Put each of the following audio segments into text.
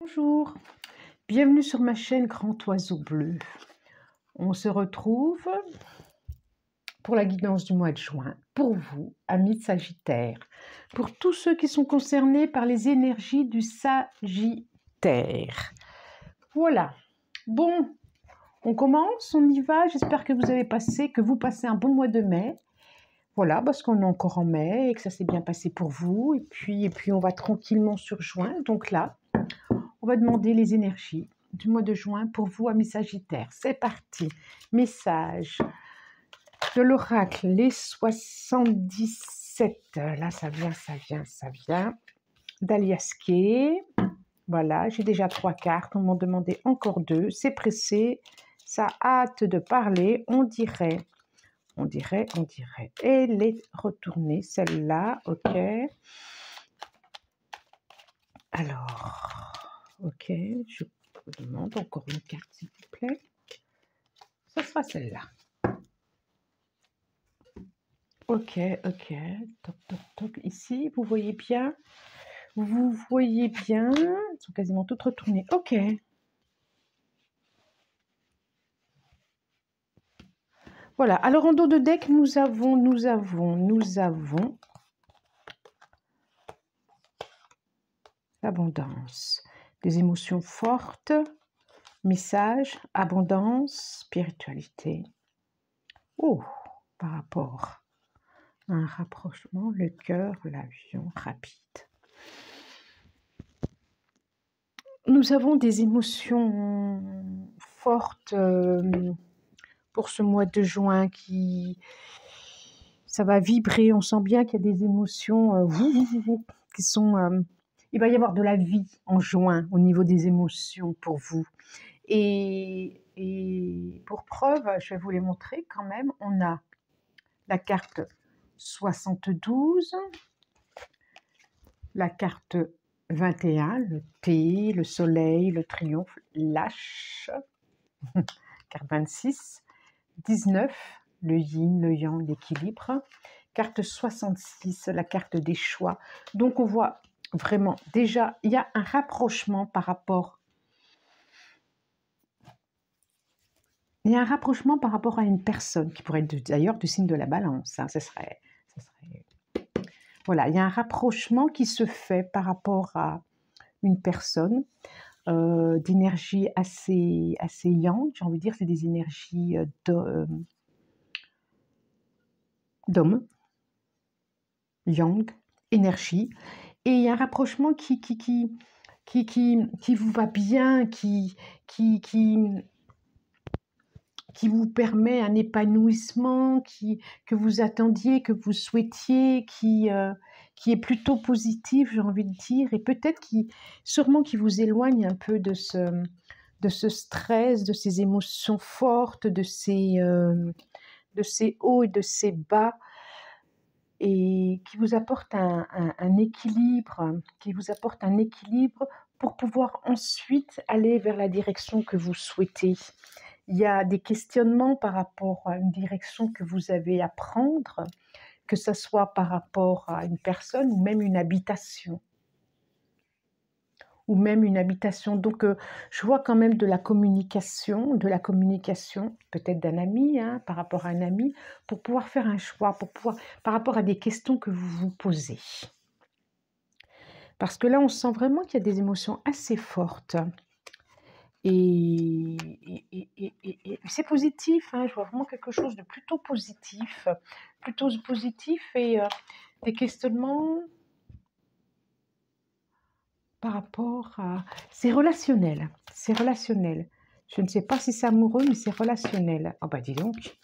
Bonjour, bienvenue sur ma chaîne Grand Oiseau Bleu. On se retrouve pour la guidance du mois de juin, pour vous, amis de Sagittaire, pour tous ceux qui sont concernés par les énergies du Sagittaire. Voilà, bon, on commence, on y va. J'espère que vous passez un bon mois de mai. Voilà, parce qu'on est encore en mai et que ça s'est bien passé pour vous. Et puis on va tranquillement sur juin. Donc là, on va demander les énergies du mois de juin pour vous, amis Sagittaires. C'est parti. Message de l'oracle, les 77. Là, ça vient. D'Aliasqué. Voilà, j'ai déjà 3 cartes. On m'en demandait encore 2. C'est pressé. Ça hâte de parler. On dirait. Et les retourner, celle-là, ok. Alors, ok, je vous demande encore une carte, s'il vous plaît. Ce sera celle-là. Ok. Toc. Ici, vous voyez bien. Elles sont quasiment toutes retournées. Ok. Voilà. Alors, en dos de deck, nous avons l'abondance, des émotions fortes, message, abondance, spiritualité. Oh, par rapport à un rapprochement, le cœur, l'avion rapide. Nous avons des émotions fortes pour ce mois de juin ça va vibrer. On sent bien qu'il y a des émotions qui sont... il va y avoir de la vie en juin au niveau des émotions pour vous. Et pour preuve, je vais vous les montrer quand même. On a la carte 72, la carte 21, le T, le soleil, le triomphe, l'H, carte 26, 19, le yin, le yang, l'équilibre, carte 66, la carte des choix. Donc on voit vraiment, déjà, il y a un rapprochement par rapport... Il y a un rapprochement par rapport à une personne qui pourrait être d'ailleurs du signe de la balance. Hein, voilà, il y a un rapprochement qui se fait par rapport à une personne d'énergie assez yang. J'ai envie de dire, c'est des énergies d'homme, yang, énergie. Et il y a un rapprochement qui vous va bien, qui vous permet un épanouissement, que vous attendiez, que vous souhaitiez, qui est plutôt positif, j'ai envie de dire, et peut-être sûrement qui vous éloigne un peu de ce stress, de ces émotions fortes, de ces hauts et de ces bas, et qui vous apporte un équilibre, pour pouvoir ensuite aller vers la direction que vous souhaitez. Il y a des questionnements par rapport à une direction que vous avez à prendre, que ce soit par rapport à une personne ou même une habitation. Donc, je vois quand même de la communication, peut-être d'un ami, hein, par rapport à un ami, pour pouvoir faire un choix, par rapport à des questions que vous vous posez. Parce que là, on sent vraiment qu'il y a des émotions assez fortes. Et c'est positif, hein, je vois vraiment quelque chose de plutôt positif et des questionnements par rapport à... C'est relationnel. Je ne sais pas si c'est amoureux, mais c'est relationnel. Oh bah dis donc,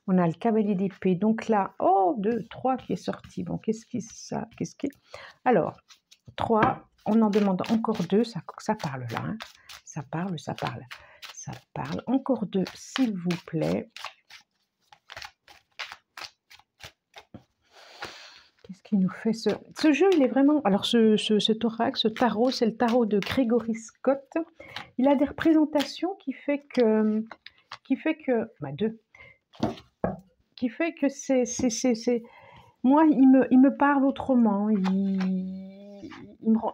on a le cavalier d'épée. Donc là, 2, 3 qui est sorti. Bon, Alors, 3, on en demande encore 2, ça parle là. Hein. Ça parle. Encore 2, s'il vous plaît. Qu'est-ce qui nous fait ce jeu? Il est vraiment... Alors, ce tarot, c'est le tarot de Gregory Scott. Il a des représentations qui fait que... c'est... Moi, il me parle autrement.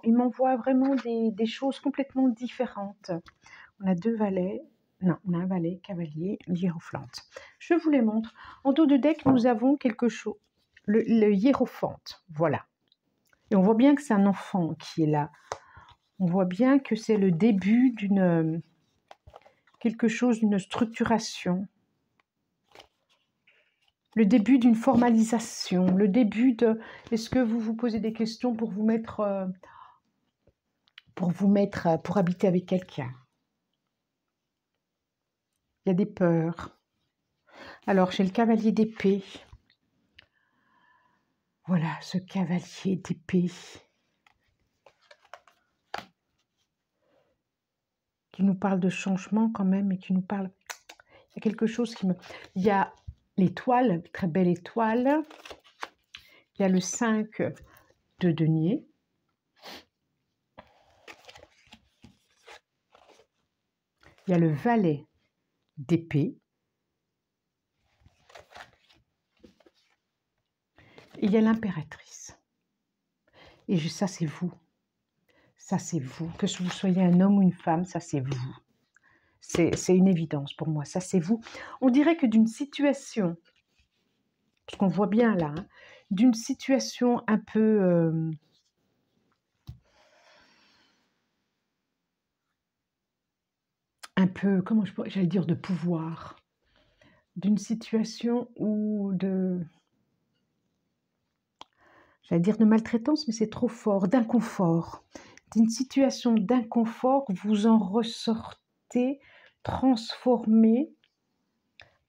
il m'envoie vraiment des choses complètement différentes. On a 2 valets, non, on a un valet, cavalier, hiérophante. Je vous les montre. En dos de deck, nous avons quelque chose, le hiérophante, voilà. Et on voit bien que c'est un enfant qui est là. On voit bien que c'est le début d'une quelque chose, d'une structuration. Le début d'une formalisation, le début de... Est-ce que vous vous posez des questions pour vous mettre, pour habiter avec quelqu'un? Il y a des peurs. Alors, j'ai le cavalier d'épée. Voilà, ce cavalier d'épée qui nous parle de changement quand même et qui nous parle... Il y a quelque chose qui me... Il y a l'étoile, très belle étoile. Il y a le 5 de denier. Il y a le valet d'épée. Et il y a l'impératrice. Et ça, c'est vous. Ça, c'est vous. Que vous soyez un homme ou une femme, ça, c'est vous. C'est une évidence pour moi. Ça, c'est vous. On dirait que d'une situation, parce qu'on voit bien là, hein, d'une situation un peu... comment j'allais dire, de pouvoir. D'une situation où de... J'allais dire de maltraitance, mais c'est trop fort, d'inconfort. D'une situation d'inconfort, vous en ressortez transformé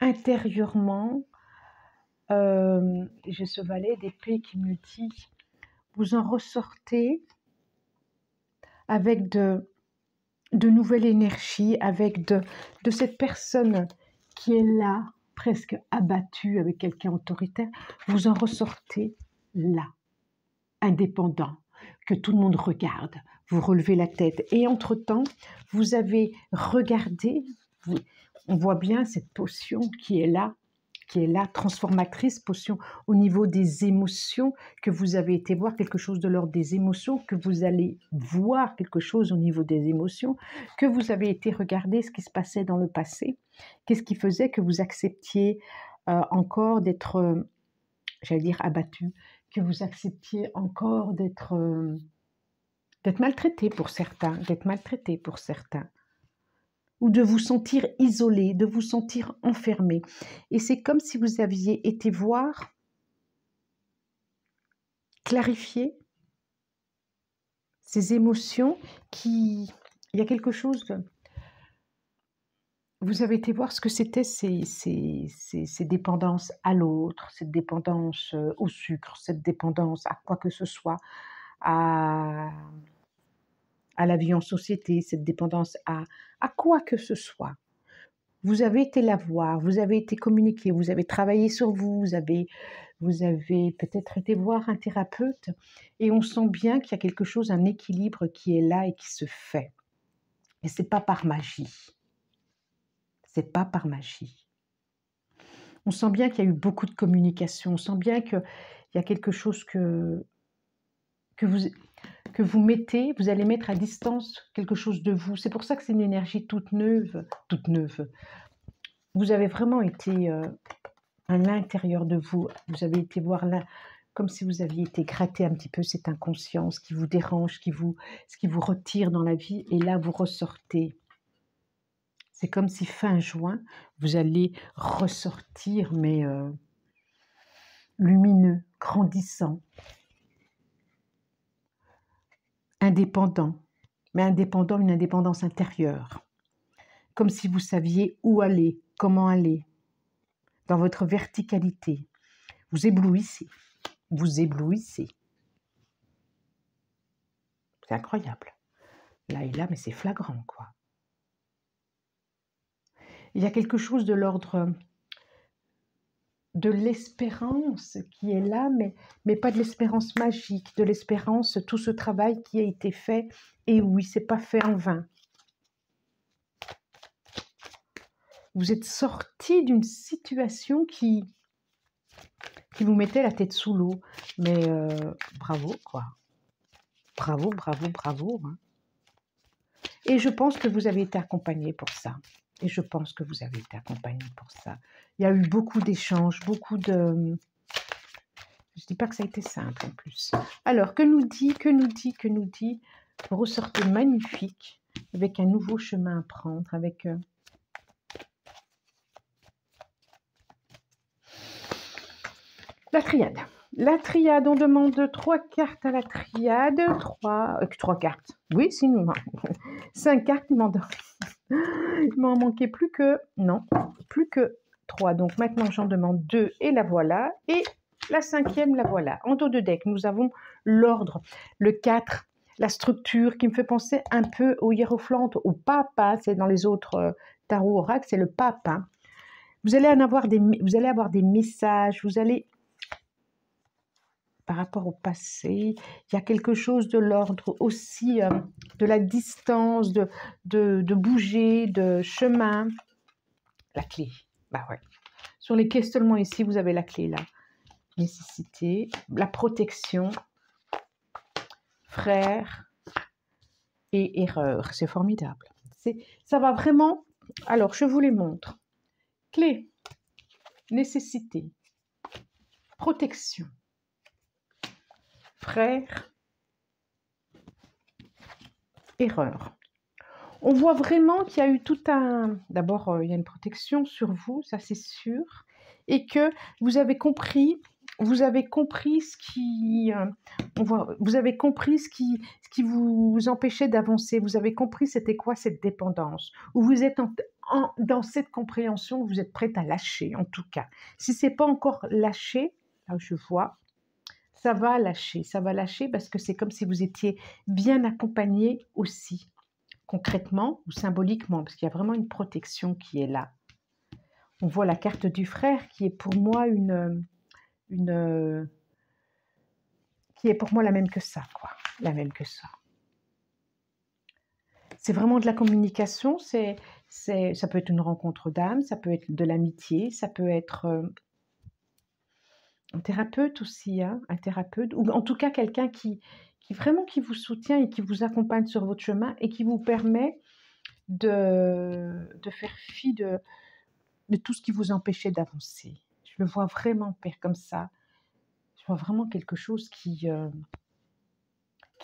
intérieurement. J'ai ce valet d'épée qui me dit, vous en ressortez avec de nouvelles énergies, avec de cette personne qui est là, presque abattue avec quelqu'un autoritaire, vous en ressortez là, indépendant, que tout le monde regarde, vous relevez la tête. Et entre-temps, vous avez regardé, on voit bien cette potion qui est là, transformatrice, potion au niveau des émotions, que vous avez été voir quelque chose de l'ordre des émotions, que vous allez voir quelque chose au niveau des émotions, que vous avez été regarder ce qui se passait dans le passé, qu'est-ce qui faisait que vous acceptiez encore d'être, j'allais dire abattu, que vous acceptiez encore d'être maltraité pour certains, ou de vous sentir isolé, de vous sentir enfermé. Et c'est comme si vous aviez été voir, clarifier ces émotions qui... Il y a quelque chose de... Vous avez été voir ce que c'était ces dépendances à l'autre, cette dépendance au sucre, cette dépendance à quoi que ce soit, à la vie en société, cette dépendance à quoi que ce soit. Vous avez été la voir, vous avez été communiquer, vous avez travaillé sur vous, vous avez peut-être été voir un thérapeute et on sent bien qu'il y a quelque chose, un équilibre qui est là et qui se fait. Et c'est pas par magie. C'est pas par magie. On sent bien qu'il y a eu beaucoup de communication, on sent bien qu'il y a quelque chose que vous mettez, vous allez mettre à distance quelque chose de vous. C'est pour ça que c'est une énergie toute neuve. Vous avez vraiment été à l'intérieur de vous. Vous avez été voir là, comme si vous aviez été gratter un petit peu cette inconscience qui vous dérange, ce qui vous retire dans la vie. Et là, vous ressortez. C'est comme si fin juin, vous allez ressortir, mais lumineux, grandissant, indépendant, mais indépendant, une indépendance intérieure. Comme si vous saviez où aller, comment aller, dans votre verticalité. Vous éblouissez, vous éblouissez. C'est incroyable. Là et là, mais c'est flagrant, quoi. Il y a quelque chose de l'ordre de l'espérance qui est là, mais pas de l'espérance magique, de l'espérance, tout ce travail qui a été fait, et oui, c'est pas fait en vain. Vous êtes sorti d'une situation qui vous mettait la tête sous l'eau, mais bravo, quoi. Bravo, bravo, bravo. Hein. Et je pense que vous avez été accompagné pour ça. Et je pense que vous avez été accompagné pour ça. Il y a eu beaucoup d'échanges, beaucoup de... Je ne dis pas que ça a été simple en plus. Alors, que nous dit, que nous dit, que nous dit? Vous ressortez magnifique, avec un nouveau chemin à prendre, avec... La triade. La triade, on demande 3 cartes à la triade. 3 cartes. Oui, sinon, 5 cartes, il m'en manquait plus que... Non, plus que 3. Donc maintenant, j'en demande 2 et la voilà. Et la 5e, la voilà. En dos de deck, nous avons l'ordre, le 4, la structure qui me fait penser un peu au hiérophante, au pape. Hein, c'est dans les autres tarot oracles, c'est le pape. Hein. Vous allez avoir des messages, vous allez... Par rapport au passé, il y a quelque chose de l'ordre aussi, de la distance, de bouger, de chemin. La clé, bah ouais. Sur les questionnements ici, vous avez la clé là. Nécessité, la protection, frère et erreur. C'est formidable. Ça va vraiment... Alors, je vous les montre. Clé, nécessité, protection, frère, erreur. On voit vraiment qu'il y a eu tout un... D'abord, il y a une protection sur vous, ça c'est sûr, et que vous avez compris ce qui... vous avez compris ce qui vous empêchait d'avancer, vous avez compris c'était quoi cette dépendance, ou vous êtes dans cette compréhension, vous êtes prête à lâcher en tout cas. Si ce n'est pas encore lâché, là je vois, ça va lâcher parce que c'est comme si vous étiez bien accompagné aussi. Concrètement ou symboliquement, parce qu'il y a vraiment une protection qui est là. On voit la carte du frère qui est pour moi qui est pour moi la même que ça, quoi. La même que ça. C'est vraiment de la communication, ça peut être une rencontre d'âme, ça peut être de l'amitié, ça peut être un thérapeute aussi, hein, un thérapeute, ou en tout cas quelqu'un qui vraiment qui vous soutient et qui vous accompagne sur votre chemin et qui vous permet de faire fi de tout ce qui vous empêchait d'avancer. Je le vois vraiment, Père, comme ça. Je vois vraiment quelque chose qui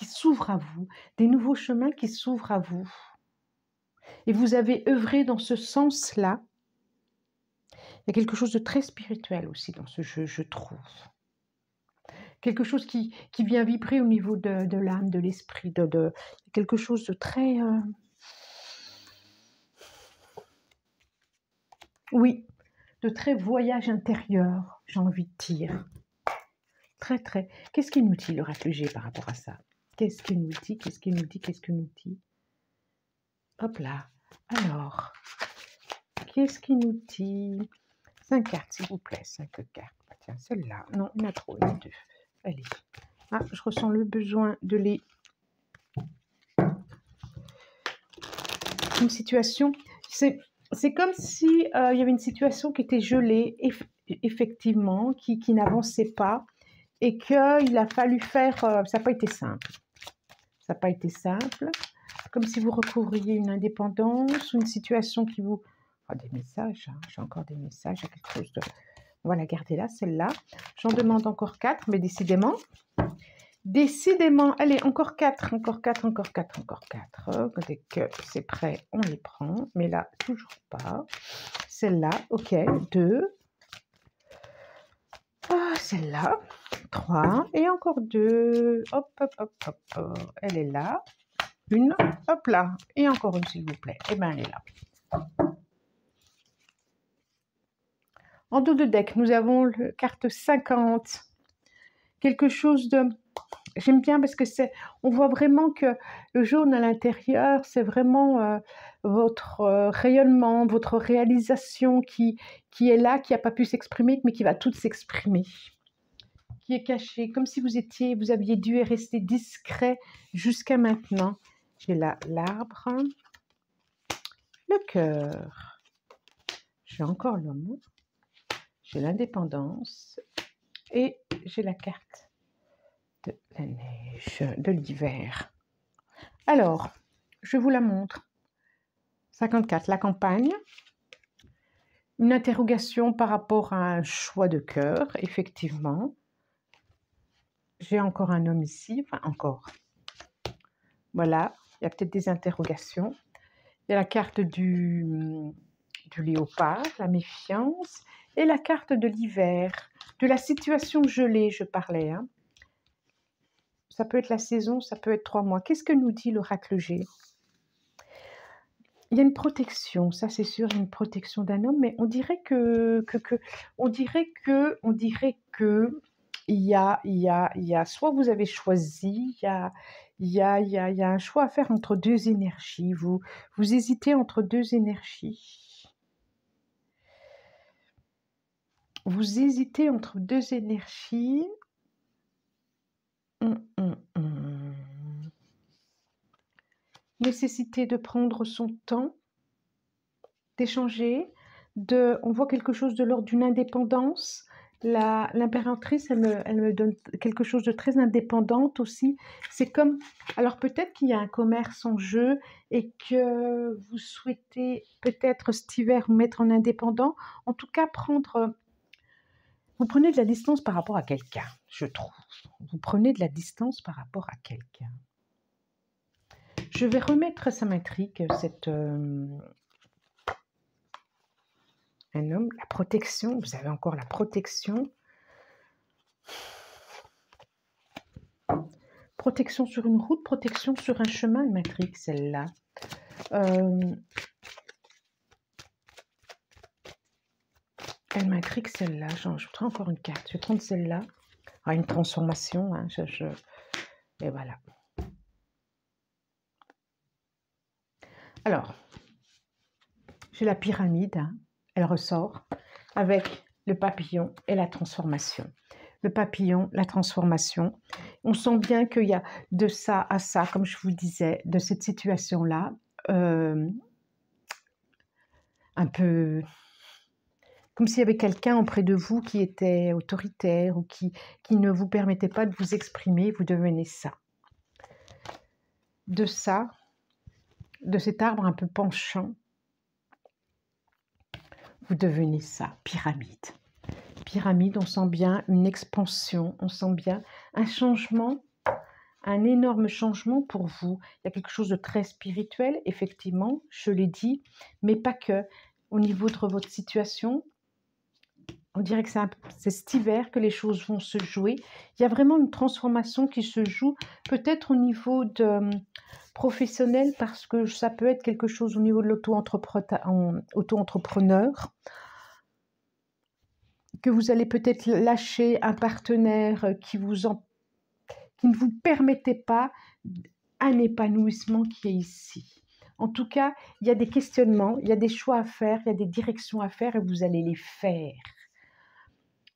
s'ouvre à vous, des nouveaux chemins qui s'ouvrent à vous. Et vous avez œuvré dans ce sens-là. Il y a quelque chose de très spirituel aussi dans ce jeu, je trouve. Quelque chose qui vient vibrer au niveau de l'âme, de l'esprit, quelque chose de très... Oui, de très voyage intérieur, j'ai envie de dire. Très, très. Qu'est-ce qu'il nous dit, le réfugié, par rapport à ça? Qu'est-ce qu'il nous dit? Qu'est-ce qu'il nous dit? Qu'est-ce qu'il nous dit? Hop là. Alors, qu'est-ce qu'il nous dit? 5 cartes, s'il vous plaît. 5 cartes. Ah, tiens, celle-là. Non, il y en a trop. Il y en a 2. Allez. Ah, je ressens le besoin de les... Une situation... C'est comme si il y avait une situation qui était gelée, effectivement, qui n'avançait pas, et qu'il a fallu faire... ça n'a pas été simple. Ça n'a pas été simple. Comme si vous recouvriez une indépendance, une situation qui vous... Oh, des messages, hein. J'ai encore des messages, il y a quelque chose de... On va la garder là, celle-là. J'en demande encore 4, mais décidément... Décidément, allez, encore 4, encore 4, encore 4, encore 4. Dès que c'est prêt, on les prend. Mais là, toujours pas. Celle-là, ok, 2. Ah, celle-là, 3. Et encore 2. Hop, hop, hop, hop, hop. Elle est là. Une, hop là. Et encore une, s'il vous plaît. Eh bien, elle est là. En dos de deck, nous avons la carte 50. Quelque chose de... J'aime bien parce que on voit vraiment que le jaune à l'intérieur, c'est vraiment votre rayonnement, votre réalisation qui est là, qui n'a pas pu s'exprimer, mais qui va toute s'exprimer, qui est cachée, comme si vous aviez dû rester discret jusqu'à maintenant. J'ai là l'arbre, le cœur, j'ai encore l'homme, j'ai l'indépendance et j'ai la carte de la neige, de l'hiver. Alors, je vous la montre. 54, la campagne. Une interrogation par rapport à un choix de cœur, effectivement. J'ai encore un homme ici, enfin encore. Voilà, il y a peut-être des interrogations. Il y a la carte du léopard, la méfiance, et la carte de l'hiver, de la situation gelée, je parlais. Hein. Ça peut être la saison, ça peut être 3 mois. Qu'est-ce que nous dit l'oracle G? Il y a une protection, ça c'est sûr, une protection d'un homme, mais on dirait il y a soit vous avez choisi, il y a un choix à faire entre 2 énergies. Vous hésitez entre 2 énergies. Vous hésitez entre 2 énergies. Nécessité de prendre son temps, d'échanger, on voit quelque chose de l'ordre d'une indépendance. L'impératrice, elle me donne quelque chose de très indépendante aussi. C'est comme, alors peut-être qu'il y a un commerce en jeu et que vous souhaitez peut-être cet hiver vous mettre en indépendant. En tout cas, vous prenez de la distance par rapport à quelqu'un, je trouve. Vous prenez de la distance par rapport à quelqu'un. Je vais remettre, ça m'intrigue, un homme, la protection, vous avez encore la protection. Protection sur une route, protection sur un chemin, elle m'intrigue celle-là. Elle m'intrigue celle-là, je voudrais encore une carte, je vais prendre celle-là. Ah, une transformation, hein, et voilà. Alors, j'ai la pyramide, hein, elle ressort avec le papillon et la transformation. Le papillon, la transformation. On sent bien qu'il y a de ça à ça, comme je vous disais, de cette situation-là, un peu comme s'il y avait quelqu'un auprès de vous qui était autoritaire ou qui ne vous permettait pas de vous exprimer, vous devenez ça. De ça, de cet arbre un peu penchant, vous devenez ça, pyramide. Pyramide, on sent bien une expansion, on sent bien un changement, un énorme changement pour vous. Il y a quelque chose de très spirituel, effectivement, je l'ai dit, mais pas que. Au niveau de votre situation, on dirait que c'est cet hiver que les choses vont se jouer. Il y a vraiment une transformation qui se joue, peut-être au niveau professionnel, parce que ça peut être quelque chose au niveau de l'auto-entrepreneur, que vous allez peut-être lâcher un partenaire qui ne vous permettait pas un épanouissement qui est ici. En tout cas, il y a des questionnements, il y a des choix à faire, il y a des directions à faire et vous allez les faire.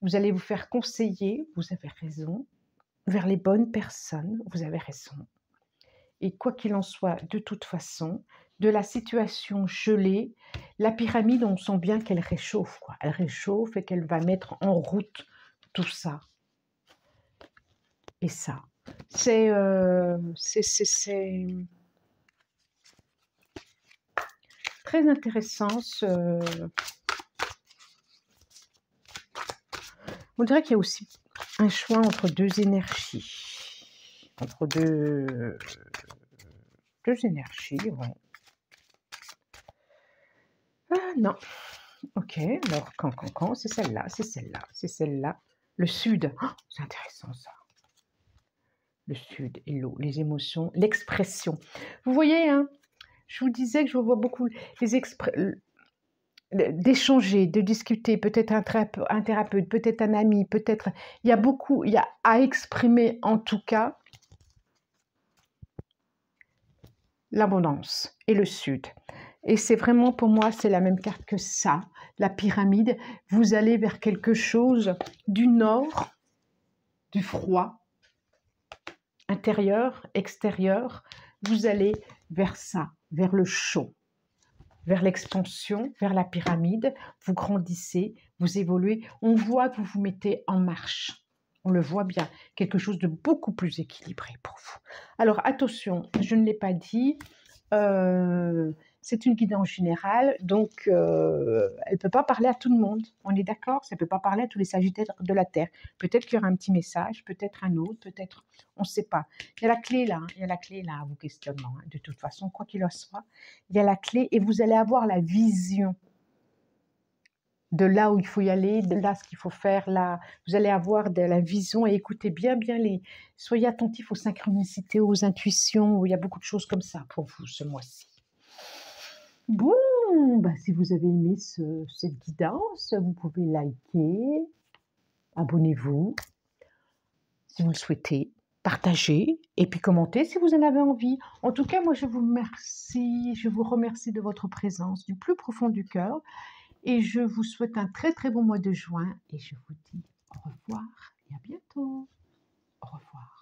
Vous allez vous faire conseiller, vous avez raison, vers les bonnes personnes, vous avez raison. Et quoi qu'il en soit, de toute façon, de la situation gelée, la pyramide, on sent bien qu'elle réchauffe, quoi. Elle réchauffe et qu'elle va mettre en route tout ça. Et ça, c'est très intéressant. On dirait qu'il y a aussi un choix entre 2 énergies. Entre deux énergies, ouais. Ah non. Ok, alors quand, c'est celle-là, c'est celle-là, c'est celle-là. Le sud, oh, c'est intéressant ça. Le sud et l'eau, les émotions, l'expression. Vous voyez, hein, je vous disais que je vois beaucoup d'échanger, de discuter, peut-être un thérapeute, peut-être un ami, peut-être... il y a à exprimer en tout cas l'abondance et le sud. Et c'est vraiment, pour moi, c'est la même carte que ça, la pyramide. Vous allez vers quelque chose du nord, du froid, intérieur, extérieur. Vous allez vers ça, vers le chaud, vers l'expansion, vers la pyramide. Vous grandissez, vous évoluez. On voit que vous vous mettez en marche. On le voit bien, quelque chose de beaucoup plus équilibré pour vous. Alors attention, je ne l'ai pas dit, c'est une guidance générale, donc elle ne peut pas parler à tout le monde. On est d'accord? Ça ne peut pas parler à tous les sagittaires de la Terre. Peut-être qu'il y aura un petit message, peut-être un autre, peut-être... On ne sait pas. Il y a la clé là, il y a la clé là à vos questionnements. De toute façon, quoi qu'il en soit, il y a la clé et vous allez avoir la vision de là où il faut y aller, de là ce qu'il faut faire, là, vous allez avoir de la vision et écoutez bien soyez attentifs aux synchronicités, aux intuitions, il y a beaucoup de choses comme ça pour vous ce mois-ci. Bon, bah, si vous avez aimé cette guidance, vous pouvez liker, abonnez-vous, si vous le souhaitez, partagez et puis commentez si vous en avez envie. En tout cas, moi je vous remercie de votre présence du plus profond du cœur. Et je vous souhaite un très très bon mois de juin et je vous dis au revoir et à bientôt. Au revoir.